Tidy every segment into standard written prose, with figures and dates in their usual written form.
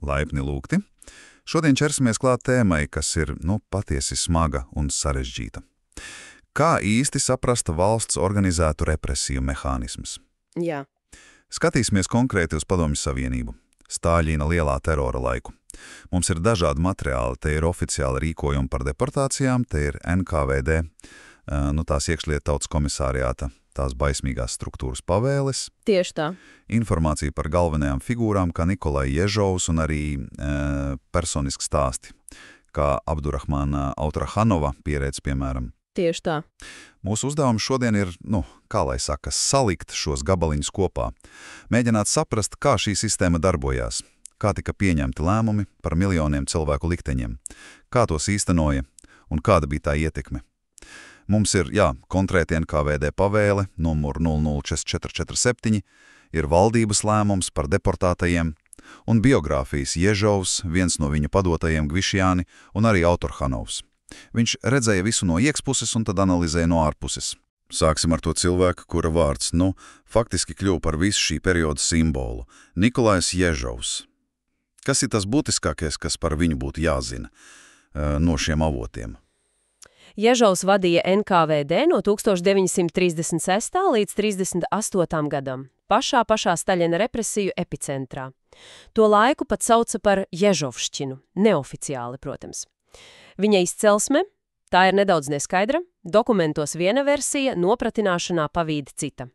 Laipni lūgti. Šodien ķersimies klāt tēmai, kas ir, patiesi smaga un sarežģīta. Kā īsti saprast valsts organizētu represiju mehānismus? Jā. Skatīsimies konkrēti uz Padomju Savienību, Stāļina lielā terora laiku. Mums ir dažādi materiāli, te ir oficiāli rīkojumi par deportācijām, te ir NKVD, tās iekšlietu tautas komisariāta, tās baismīgās struktūras pavēles. Tieši tā. Informācija par galvenajām figūrām, kā Nikolai Ježovs un arī personiski stāsti, kā Abdurahmana Autrahanova pieredze, piemēram. Tieši tā. Mūsu uzdevums šodien ir, salikt šos gabaliņus kopā, mēģināt saprast, kā šī sistēma darbojās, kā tika pieņemti lēmumi par miljoniem cilvēku likteņiem, kā tos īstenoja un kāda bija tā ietekme. Mums ir, konkrēti NKVD pavēle, numur 004447, ir valdības lēmums par deportātajiem, un biogrāfijas Ježovs, viens no viņa padotajiem Gvišjāni, un arī Autorhanovs. Viņš redzēja visu no iekšpuses un tad analizēja no ārpuses. Sāksim ar to cilvēku, kura vārds, faktiski kļuva par visu šī perioda simbolu – Nikolais Ježovs. Kas ir tas būtiskākais, kas par viņu būtu jāzina no šiem avotiem? Ježovs vadīja NKVD no 1936. līdz 38. gadam, pašā Staļina represiju epicentrā. To laiku pat sauca par Ježovšķinu, neoficiāli, protams. Viņa izcelsme, tā ir nedaudz neskaidra, dokumentos viena versija, nopratināšanā pavīd cita.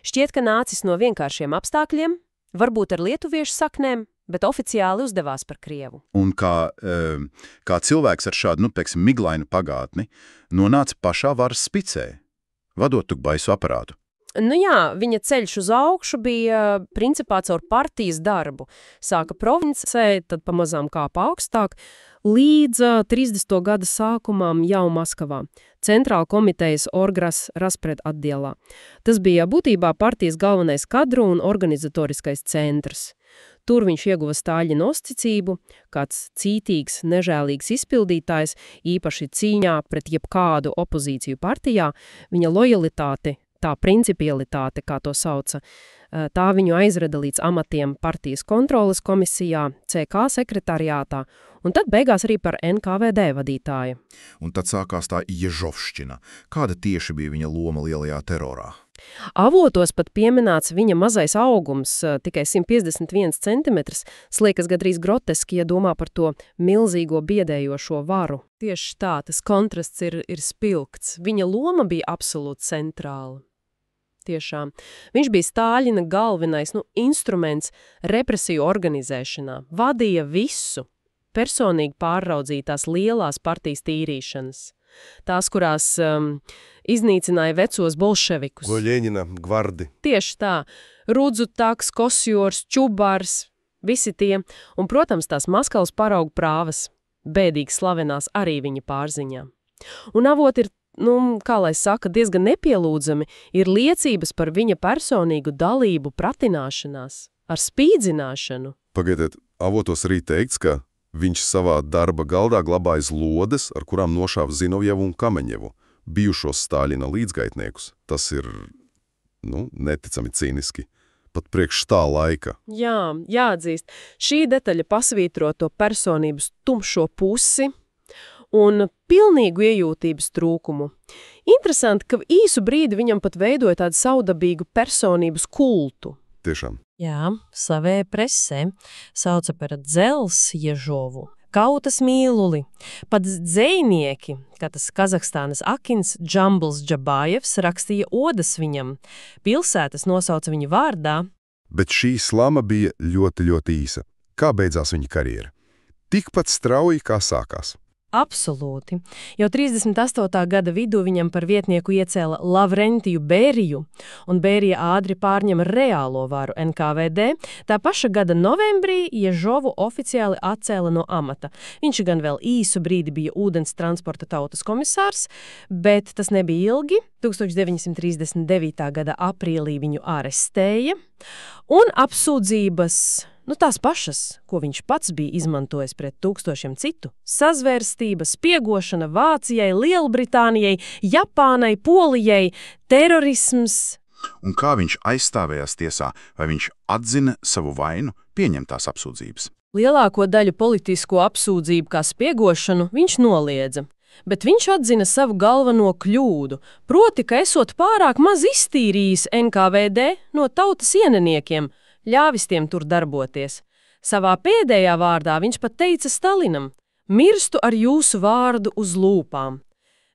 Šķiet, ka nācis no vienkāršiem apstākļiem, varbūt ar lietuviešu saknēm, bet oficiāli uzdevās par krievu. Un kā cilvēks ar šādu, miglainu pagātni, nonāca pašā varas spicē, vadot tuk baisu aparātu. Viņa ceļš uz augšu bija principā caur partijas darbu. Sāka provincē, tad pamazām kāpa augstāk, līdz 30. gada sākumam jau Maskavā, Centrāla komitejas Orgras Raspred atdielā. Tas bija būtībā partijas galvenais kadru un organizatoriskais centrs. Tur viņš ieguva Stāļina uzticību, kāds cītīgs, nežēlīgs izpildītājs, īpaši cīņā pret jebkādu opozīciju partijā, viņa lojalitāte, tā principialitāte, kā to sauca, tā viņu aizrada līdz amatiem partijas kontroles komisijā, CK sekretariātā, un tad beigās arī par NKVD vadītāju. Un tad sākās tā Ježovšķina. Kāda tieši bija viņa loma lielajā terorā? Avotos pat pieminēts viņa mazais augums, tikai 151 centimetrs, sliekas gadrīz groteski, ja domā par to milzīgo biedējošo varu. Tieši tā, tas kontrasts ir spilgts. Viņa loma bija absolūti centrāla. Tiešām. Viņš bija Stāļina galvenais instruments represiju organizēšanā, vadīja visu, personīgi pārraudzītās lielās partijas tīrīšanas. Tās, kurās iznīcināja vecos bolševikus. Ļeņina gvardi. Tieši tā. Rudzutaks, Kosjors, Čubars, visi tie. Un, protams, tās Maskavas paraugu prāvas, bēdīgi slavenās arī viņa pārziņā. Un avoti ir, diezgan nepielūdzami, ir liecības par viņa personīgu dalību pratināšanās, ar spīdzināšanu. Pagaidiet, avotos arī teikts, ka viņš savā darba galdā glabājas lodes, ar kurām nošāva Zinovjevu un Kameņevu, bijušos Stāļina līdzgaitniekus. Tas ir, neticami cīniski. Pat priekš tā laika. Jā, jāatzīst. Šī detaļa pasvītro to personības tumšo pusi un pilnīgu iejūtības trūkumu. Interesanti, ka īsu brīdi viņam pat veidoja tādu saudabīgu personības kultu. Tiešām. Jā, savē presē sauca par Dzels Ježovu, kautas mīluli. Pat dzejnieki, kā tas Kazahstānas Akins Džambls Džabājevs, rakstīja odas viņam. Pilsētas nosauca viņu vārdā. Bet šī slama bija ļoti, ļoti īsa. Kā beidzās viņa karjera? Tikpat strauji, kā sākās. Absolūti. Jau 38. gada vidū viņam par vietnieku iecēla Lavrentiju Bēriju, un Bērija ātri pārņem reālo varu NKVD. Tā paša gada novembrī Ježovu oficiāli atcēla no amata. Viņš gan vēl īsu brīdi bija ūdens transporta tautas komisārs, bet tas nebija ilgi. 1939. gada aprīlī viņu arestēja, un apsūdzības tās pašas, ko viņš pats bija izmantojis pret tūkstošiem citu. Sazvērstība, spiegošana Vācijai, Lielbritānijai, Japānai, Polijai, terorisms. Un kā viņš aizstāvējās tiesā, vai viņš atzina savu vainu pieņemtās apsūdzības? Lielāko daļu politisko apsūdzību kā spiegošanu viņš noliedza, bet viņš atzina savu galveno kļūdu, proti, ka esot pārāk maz iztīrījis NKVD no tautas ienaidniekiem, ļāvis tiem tur darboties. Savā pēdējā vārdā viņš pat teica Stalinam: mirstu ar jūsu vārdu uz lūpām.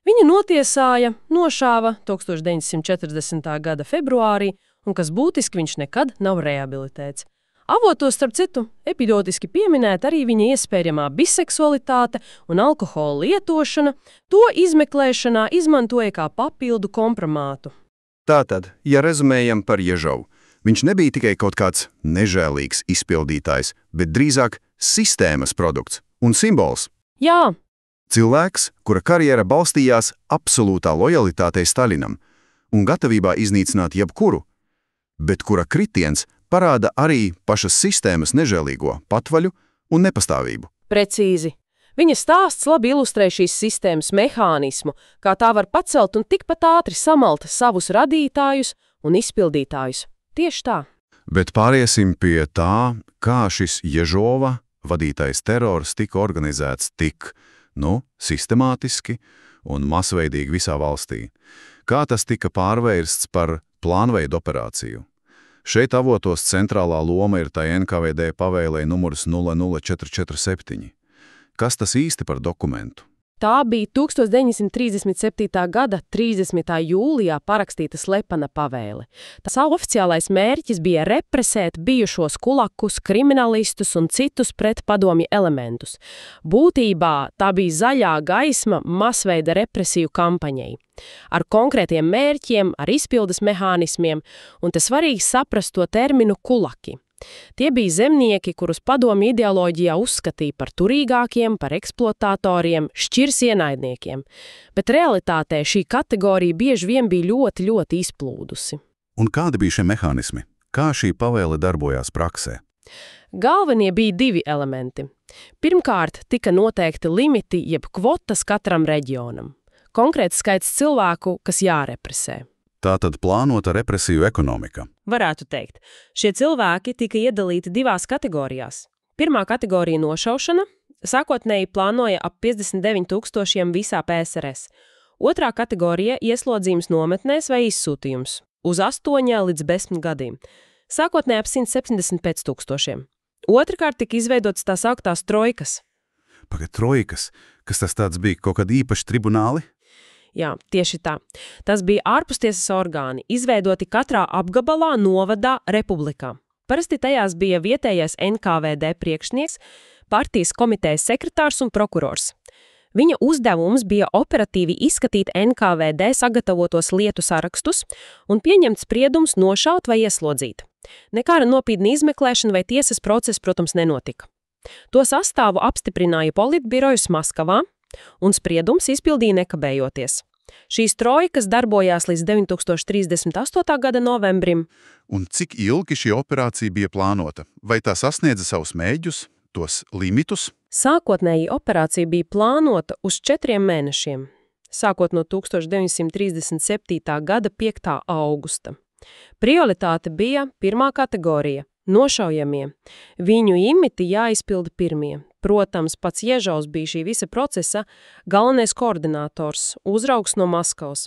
Viņu notiesāja, nošāva 1940. gada februārī, un kas būtiski, viņš nekad nav rehabilitēts. Avotos, starp citu, epidiotiski pieminēta arī viņa iespējamā biseksualitāte un alkohola lietošana, to izmeklēšanā izmantoja kā papildu kompromātu. Tātad, ja rezumējam par Ježovu, viņš nebija tikai kaut kāds nežēlīgs izpildītājs, bet drīzāk sistēmas produkts un simbols. Jā, Cilvēks, kura karjera balstījās absolūtā lojalitātei Stalinam un gatavībā iznīcināt jebkuru, bet kura kritiens parāda arī pašas sistēmas nežēlīgo patvaļu un nepastāvību. Precīzi. Viņa stāsts labi ilustrē šīs sistēmas mehānismu, kā tā var pacelt un tikpat ātri samalt savus radītājus un izpildītājus. Tieši tā. Bet pāriesim pie tā, kā šis Ježova vadītais terors tika organizēts tik, sistemātiski un masveidīgi visā valstī. Kā tas tika pārvērsts par plānveidu operāciju? Šeit avotos centrālā loma ir tai NKVD pavēlei numurs 00447. Kas tas īsti par dokumentu? Tā bija 1937. gada 30. jūlijā parakstīta slepena pavēle. Tas oficiālais mērķis bija represēt bijušos kulakus, kriminālistus un citus pretpadomju elementus. Būtībā tā bija zaļā gaisma masveida represiju kampaņai. Ar konkrētiem mērķiem, ar izpildes mehānismiem, un te svarīgi saprast to terminu kulaki. Tie bija zemnieki, kurus padomju ideoloģijā uzskatīja par turīgākiem, par eksploatatoriem, šķirs ienaidniekiem, bet realitātē šī kategorija bieži vien bija ļoti, ļoti izplūdusi. Un kādi bija šie mehānismi? Kā šī pavēle darbojās praksē? Galvenie bija divi elementi. Pirmkārt, tika noteikti limiti jeb kvotas katram reģionam. Konkrēts skaits cilvēku, kas jārepresē. Tātad plānota represiju ekonomika. Varētu teikt, šie cilvēki tika iedalīti divās kategorijās. Pirmā kategorija nošaušana, sākotnēji plānoja ap 59 000 visā PSRS. Otrā kategorija ieslodzījums nometnēs vai izsūtījums uz 8 līdz 10 gadiem. Sākotnēji ap 175 000. Otrakārt tika izveidotas tās augtās trojkas. Trojkas? Kas tas tāds bija? Kaut kādi īpaši tribunāli? Jā, tieši tā. Tas bija ārpustiesas orgāni, izveidoti katrā apgabalā, novadā, republikā. Parasti tajās bija vietējais NKVD priekšnieks, partijas komitejas sekretārs un prokurors. Viņa uzdevums bija operatīvi izskatīt NKVD sagatavotos lietu sarakstus un pieņemt spriedumus nošaut vai ieslodzīt. Nekāda nopietna izmeklēšana vai tiesas process, protams, nenotika. To sastāvu apstiprināja politbirojas Maskavā, un spriedums izpildīja nekavējoties. Šīs trojkas darbojās līdz 1938. gada novembrim. Un cik ilgi šī operācija bija plānota? Vai tā sasniedza savus mēģus, tos limitus? Sākotnēji operācija bija plānota uz 4 mēnešiem, sākot no 1937. gada 5. augusta. Prioritāte bija pirmā kategorija – nošaujamie. Viņu imiti jāizpilda pirmie. Protams, pats Ježovs bija šī visa procesa galvenais koordinators, uzraugs no Maskavas,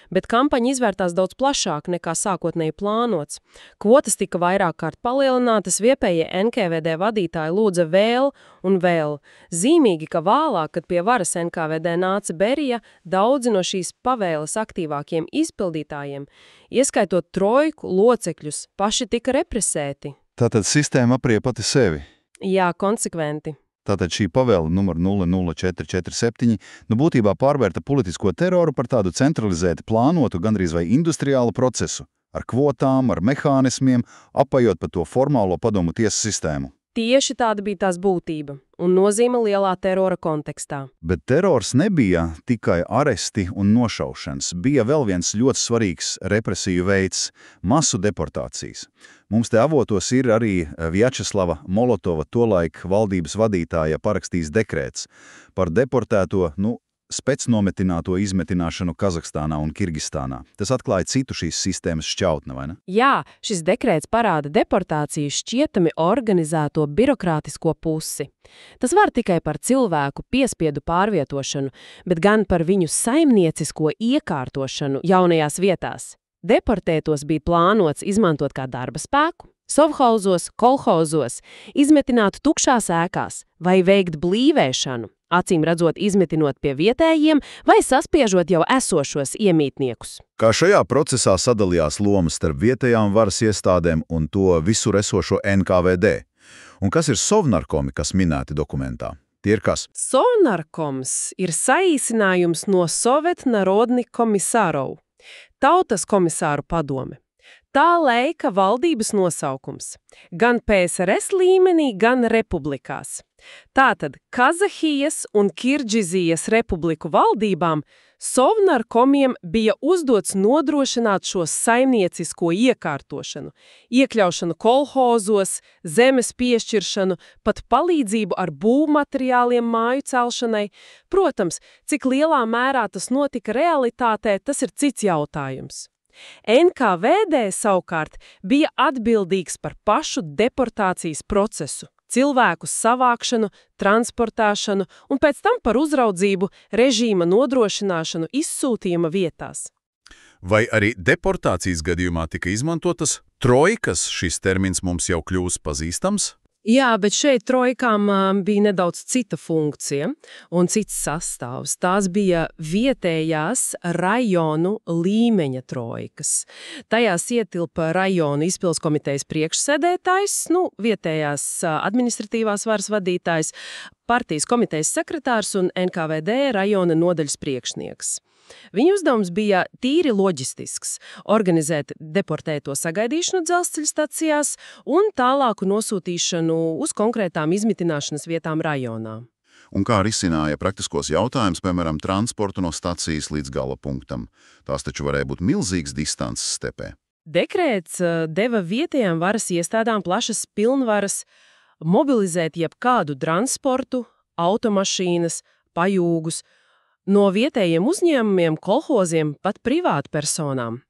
bet kampaņa izvērtās daudz plašāk nekā sākotnēji plānots. Kvotas tika vairāk kārt palielinātas, vietējie NKVD vadītāji lūdza vēl un vēl. Zīmīgi, ka vēlāk, kad pie varas NKVD nāca Berija, daudzi no šīs pavēles aktīvākiem izpildītājiem, ieskaitot trojku locekļus, paši tika represēti. Tātad sistēma aprie pati sevi. Jā, konsekventi. Tātad šī pavēle numur 00447 būtībā pārvērta politisko teroru par tādu centralizētu, plānotu, gandrīz vai industriālu procesu, ar kvotām, ar mehānismiem, apējot pa to formālo padomu tiesu sistēmu. Tieši tāda bija tās būtība un nozīme lielā terora kontekstā. Bet terors nebija tikai aresti un nošaušanas. Bija vēl viens ļoti svarīgs represiju veids – masu deportācijas. Mums te avotos ir arī Vjačeslava Molotova tolaik valdības vadītāja parakstījis dekrēts par deportēto, specnometināto izmetināšanu Kazahstānā un Kirgistānā. Tas atklāja citu šīs sistēmas šķautni, vai ne? Jā, šis dekrēts parāda deportāciju šķietami organizēto birokrātisko pusi. Tas var tikai par cilvēku piespiedu pārvietošanu, bet gan par viņu saimniecisko iekārtošanu jaunajās vietās. Deportētos bija plānots izmantot kā darba spēku, sovhauzos, kolhozos, izmetināt tukšās ēkās vai veikt blīvēšanu, acīm redzot izmetinot pie vietējiem vai saspiežot jau esošos iemītniekus. Kā šajā procesā sadalījās lomas starp vietējām varas iestādēm un to visur esošo NKVD? Un kas ir Sovnarkomi, kas minēti dokumentā? Tie ir kas? Sovnarkoms ir saīsinājums no Sovet Narodni Komisārov, Tautas komisāru padome. Tā laika valdības nosaukums gan PSRS līmenī, gan republikās. Tātad Kazahijas un Kirģizijas republiku valdībām Sovnarkomiem bija uzdots nodrošināt šo saimniecisko iekārtošanu, iekļaušanu kolhozos, zemes piešķiršanu, pat palīdzību ar būvmateriāliem māju celšanai. Protams, cik lielā mērā tas notika realitātē, tas ir cits jautājums. NKVD savukārt bija atbildīgs par pašu deportācijas procesu, cilvēku savākšanu, transportēšanu un pēc tam par uzraudzību, režīma nodrošināšanu izsūtījuma vietās. Vai arī deportācijas gadījumā tika izmantotas trojkas, šis termins mums jau kļūs pazīstams? Jā, bet šeit trojkām bija nedaudz cita funkcija un cits sastāvs. Tās bija vietējās rajonu līmeņa trojkas. Tajās ietilpa rajonu izpilskomitejas priekšsēdētājs, vietējās administratīvās varas vadītājs, partijas komitejas sekretārs un NKVD rajona nodaļas priekšnieks. Viņa uzdevums bija tīri loģistisks – organizēt deportēto sagaidīšanu dzelzceļa stacijās un tālāku nosūtīšanu uz konkrētām izmitināšanas vietām rajonā. Un kā risināja praktiskos jautājumus, piemēram, transportu no stacijas līdz gala punktam? Tās taču varēja būt milzīgas distances stepē. Dekrēts deva vietējām varas iestādām plašas pilnvaras mobilizēt jebkādu transportu, automašīnas, pajūgus, no vietējiem uzņēmumiem, kolhoziem, pat privātpersonām.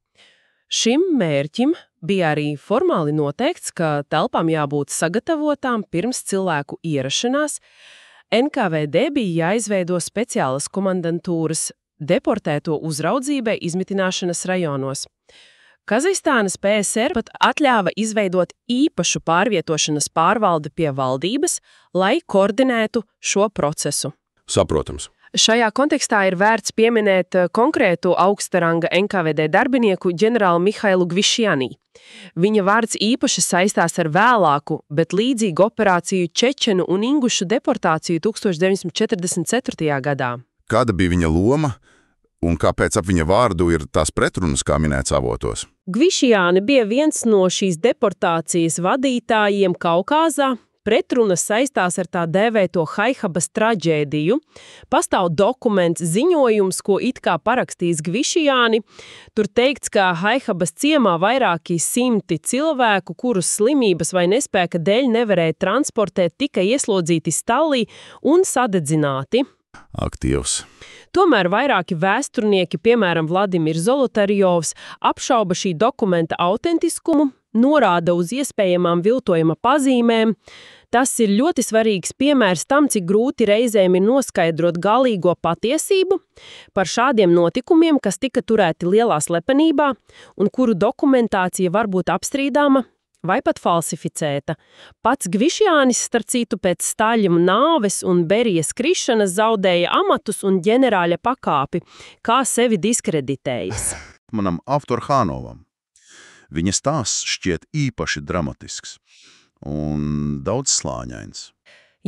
Šim mērķim bija arī formāli noteikts, ka telpām jābūt sagatavotām pirms cilvēku ierašanās. NKVD bija jāizveido speciālas komandantūras deportēto uzraudzībai izmitināšanas rajonos. Kazahstānas PSR pat atļāva izveidot īpašu pārvietošanas pārvaldi pie valdības, lai koordinētu šo procesu. Saprotams. Šajā kontekstā ir vērts pieminēt konkrētu augstaranga NKVD darbinieku ģenerālu Mihailu Gvišjani. Viņa vārds īpaši saistās ar vēlāku, bet līdzīgu operāciju čečenu un ingušu deportāciju 1944. gadā. Kāda bija viņa loma un kāpēc ap viņa vārdu ir tās pretrunas, kā minēts avotos? Gvišjani bija viens no šīs deportācijas vadītājiem Kaukāzā. Pretrunas saistās ar tā dēvēto Haihabas traģēdiju. Pastāv dokuments, ziņojums, ko it kā parakstījis Gvišjani. Tur teikts, ka Haihabas ciemā vairāki simti cilvēku, kurus slimības vai nespēka dēļ nevarēja transportēt, tika ieslodzīti stallī un sadedzināti. Aktīvs. Tomēr vairāki vēsturnieki, piemēram Vladimirs Zolotarjovs, apšauba šī dokumenta autentiskumu, norāda uz iespējamām viltojuma pazīmēm. Tas ir ļoti svarīgs piemērs tam, cik grūti reizēm ir noskaidrot galīgo patiesību par šādiem notikumiem, kas tika turēti lielā slepenībā un kuru dokumentācija var būt apstrīdāma vai pat falsificēta. Pats Gvišjānis, starp citu, pēc Staļina nāves un Berijas krišanas zaudēja amatus un ģenerāļa pakāpi, kā sevi diskreditējis. Manam Avtorhānovam. Viņa stāsts šķiet īpaši dramatisks un daudzslāņains.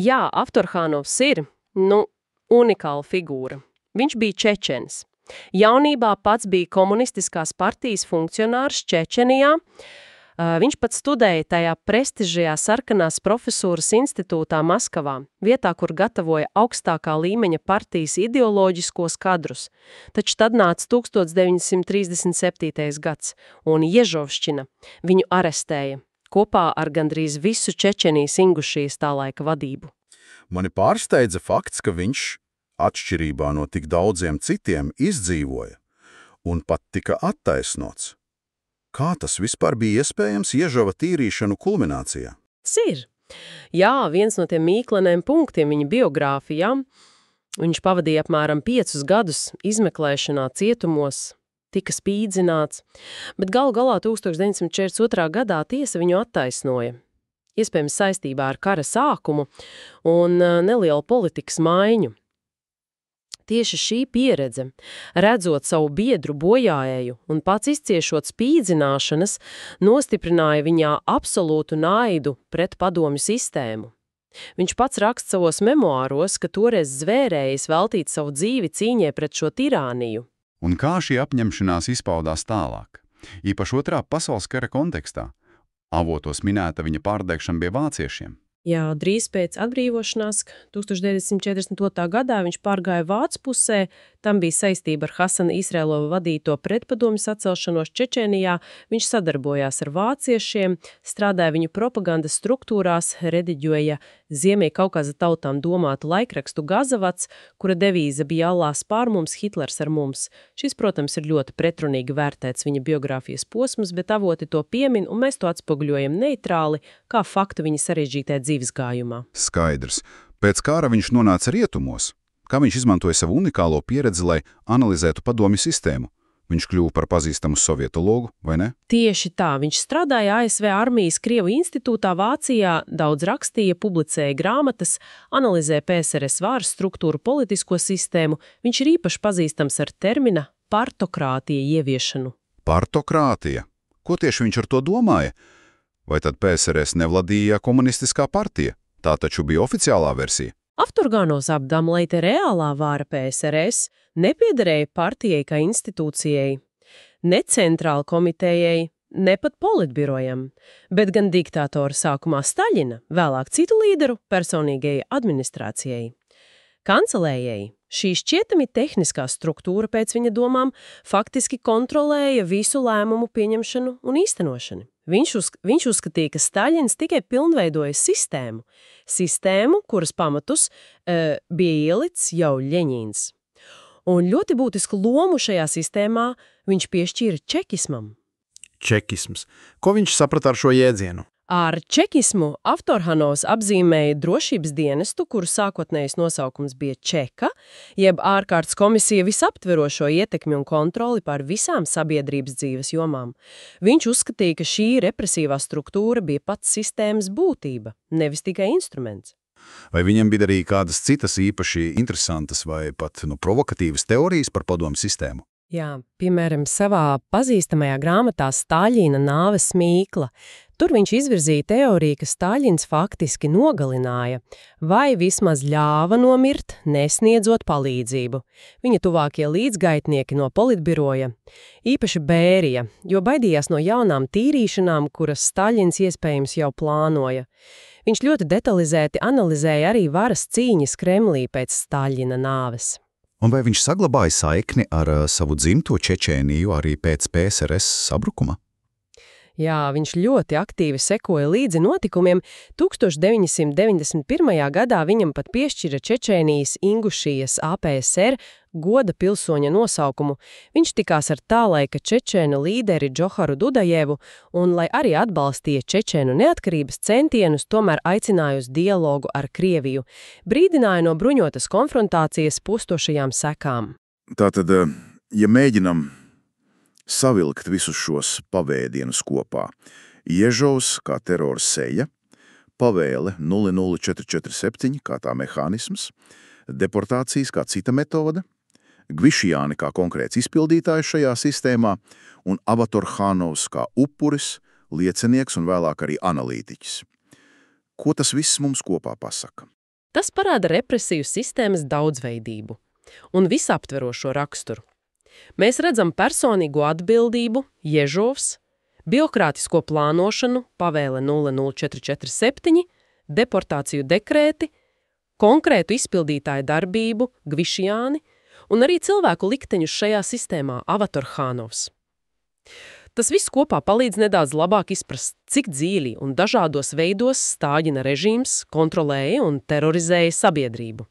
Jā, Avtorhānovs ir, unikāla figūra. Viņš bija čečens. Jaunībā pats bija komunistiskās partijas funkcionārs Čečenijā. Viņš pat studēja tajā prestižajā sarkanās profesūras institūtā Maskavā, vietā, kur gatavoja augstākā līmeņa partijas ideoloģiskos kadrus. Taču tad nāca 1937. gads, un Ježovšķina viņu arestēja, kopā ar gandrīz visu Čečenijas ingušijas tā laika vadību. Mani pārsteidza fakts, ka viņš atšķirībā no tik daudziem citiem, izdzīvoja un pat tika attaisnots. Kā tas vispār bija iespējams Ježova tīrīšanu kulminācijā? Tas ir. Jā, viens no tiem mīkleniem punktiem viņa biogrāfijā. Viņš pavadīja apmēram 5 gadus izmeklēšanā cietumos, tika spīdzināts, bet galu galā 1942. gadā tiesa viņu attaisnoja. Iespējams saistībā ar kara sākumu un nelielu politikas maiņu. Tieši šī pieredze, redzot savu biedru bojājēju un pats izciešot spīdzināšanas, nostiprināja viņā absolūtu naidu pret padomju sistēmu. Viņš pats raksta savos memoāros, ka toreiz zvērējis veltīt savu dzīvi cīņai pret šo tirāniju. Un kā šī apņemšanās izpaudās tālāk? Īpaši Otrā pasaules kara kontekstā. Avotos minēta viņa pārdegšana pie vāciešiem. Jā, drīz pēc atbrīvošanās, 1942. gadā viņš pārgāja Vācu pusē, tam bija saistība ar Hasana Izrēlova vadīto pretpadomju sacelšanos Čečēnijā, viņš sadarbojās ar vāciešiem, strādāja viņu propagandas struktūrās, rediģoja Ziemie-Kaukaza tautām domātu laikrakstu Gazavats, kura devīze bija Allās pār mums, Hitlers ar mums. Šis, protams, ir ļoti pretrunīgi vērtēts viņa biogrāfijas posms, bet avoti to piemin, un mēs to atspoguļojam neitrāli, kā faktu viņa sarežģītē dzīvesgājumā. Skaidrs. Pēc kara viņš nonāca rietumos. Kā viņš izmantoja savu unikālo pieredzi, lai analizētu padomju sistēmu? Viņš kļuva par pazīstamu sovietologu, vai ne? Tieši tā. Viņš strādāja ASV armijas Krievu institūtā Vācijā, daudz rakstīja, publicēja grāmatas, analizē PSRS varas struktūru, politisko sistēmu. Viņš ir īpaši pazīstams ar termina partokratija ieviešanu. Partokratija? Ko tieši viņš ar to domāja? Vai tad PSRS nevladīja komunistiskā partija? Tā taču bija oficiālā versija. Afturgānos apdam, lai te reālā vāra PSRS nepiederēja partijai kā institūcijai, ne centrāla komitejai, ne pat politbirojam, bet gan diktātora sākumā Staļina, vēlāk citu līderu personīgajai administrācijai. Kancelējai šī šķietami tehniskā struktūra pēc viņa domām faktiski kontrolēja visu lēmumu pieņemšanu un īstenošanu. Viņš uzskatīja, ka Staļins tikai pilnveidoja sistēmu, kuras pamatus bija ielicis jau Ļeņins. Un ļoti būtisku lomu šajā sistēmā viņš piešķīra čekismam. Čekisms. Ko viņš saprata ar šo jēdzienu? Ar čekismu Aftorhanovs apzīmēja drošības dienestu, kuru sākotnējais nosaukums bija Čeka, jeb ārkārtas komisija visaptverošo ietekmi un kontroli pār visām sabiedrības dzīves jomām. Viņš uzskatīja, ka šī represīvā struktūra bija pats sistēmas būtība, nevis tikai instruments. Vai viņam bija arī kādas citas īpaši interesantas vai pat provokatīvas teorijas par padomu sistēmu? Jā, piemēram, savā pazīstamajā grāmatā Staļina nāves mīkla. Tur viņš izvirzīja teoriju, ka Staļins faktiski nogalināja vai vismaz ļāva nomirt, nesniedzot palīdzību. Viņa tuvākie līdzgaitnieki no politbiroja, īpaši Bērija, jo baidījās no jaunām tīrīšanām, kuras Staļins iespējams jau plānoja. Viņš ļoti detalizēti analizēja arī varas cīņas Kremlī pēc Staļina nāves. Un vai viņš saglabāja saikni ar savu dzimto Čečēniju arī pēc PSRS sabrukuma? Jā, viņš ļoti aktīvi sekoja līdzi notikumiem. 1991. gadā viņam pat piešķira Čečēnijas Ingušijas APSR goda pilsoņa nosaukumu. Viņš tikās ar tā laika čečēnu līderi Džoharu Dudajevu un, lai arī atbalstīja čečēnu neatkarības centienus, tomēr aicināja uz dialogu ar Krieviju. Brīdināja no bruņotas konfrontācijas pustošajām sekām. Tātad, ja mēģinam savilkt visus šos pavēdienus kopā. Ježovs kā terora seja, pavēle 00447 kā tā mehānisms, deportācijas kā cita metode, Gvišjāni kā konkrēts izpildītājs šajā sistēmā un Avatorhanovs kā upuris, liecinieks un vēlāk arī analītiķis. Ko tas viss mums kopā pasaka? Tas parāda represiju sistēmas daudzveidību un visaptverošo raksturu. Mēs redzam personīgo atbildību, Ježovs, biokrātisko plānošanu, pavēle 00447, deportāciju dekrēti, konkrētu izpildītāju darbību, Gvišjāni, un arī cilvēku likteņus šajā sistēmā, Avatorhanovs. Tas viss kopā palīdz nedaudz labāk izprast, cik dziļi un dažādos veidos Staļina režīms kontrolēja un terorizēja sabiedrību.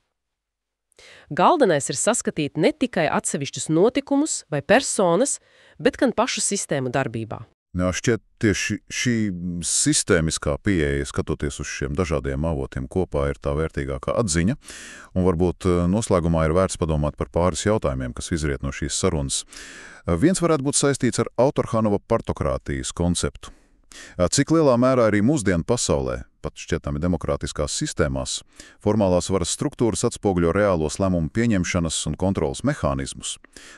Galvenais ir saskatīt ne tikai atsevišķus notikumus vai personas, bet gan pašu sistēmu darbībā. Jā, šķiet tieši šī sistēmiskā pieeja, skatoties uz šiem dažādiem avotiem kopā, ir tā vērtīgākā atziņa, un varbūt noslēgumā ir vērts padomāt par pāris jautājumiem, kas izriet no šīs sarunas. Viens varētu būt saistīts ar Autorhanova partokratījas konceptu. Cik lielā mērā arī mūsdienu pasaulē, pat šķietami demokrātiskās sistēmās, formālās varas struktūras atspoguļo reālos lēmumu pieņemšanas un kontrolas mehānismus,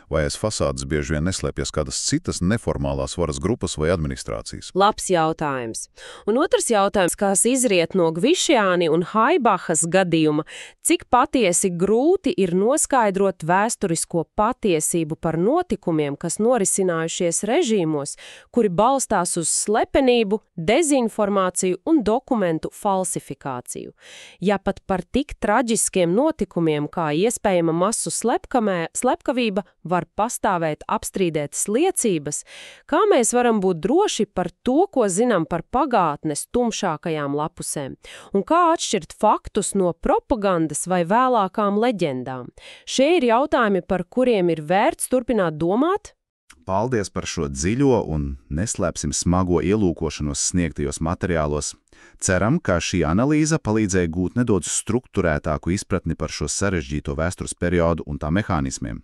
vai aiz fasādes bieži vien neslēpjas kādas citas neformālās varas grupas vai administrācijas? Labs jautājums. Un otrs jautājums, kas izriet no Gvišjāni un Haibahas gadījuma, cik patiesi grūti ir noskaidrot vēsturisko patiesību par notikumiem, kas norisinājušies režīmos, kuri balstās uz slepenību, dezinformāciju un dokumentu falsifikāciju. Ja pat par tik traģiskiem notikumiem, kā iespējama masu slepkavība, var pastāvēt apstrīdētas liecības, kā mēs varam būt droši par to, ko zinām par pagātnes tumšākajām lapusēm, un kā atšķirt faktus no propagandas vai vēlākām leģendām. Šie ir jautājumi, par kuriem ir vērts turpināt domāt. Paldies par šo dziļo un neslēpsim smago ielūkošanos sniegtajos materiālos. Ceram, ka šī analīze palīdzēja gūt nedaudz strukturētāku izpratni par šo sarežģīto vēstures periodu un tā mehānismiem.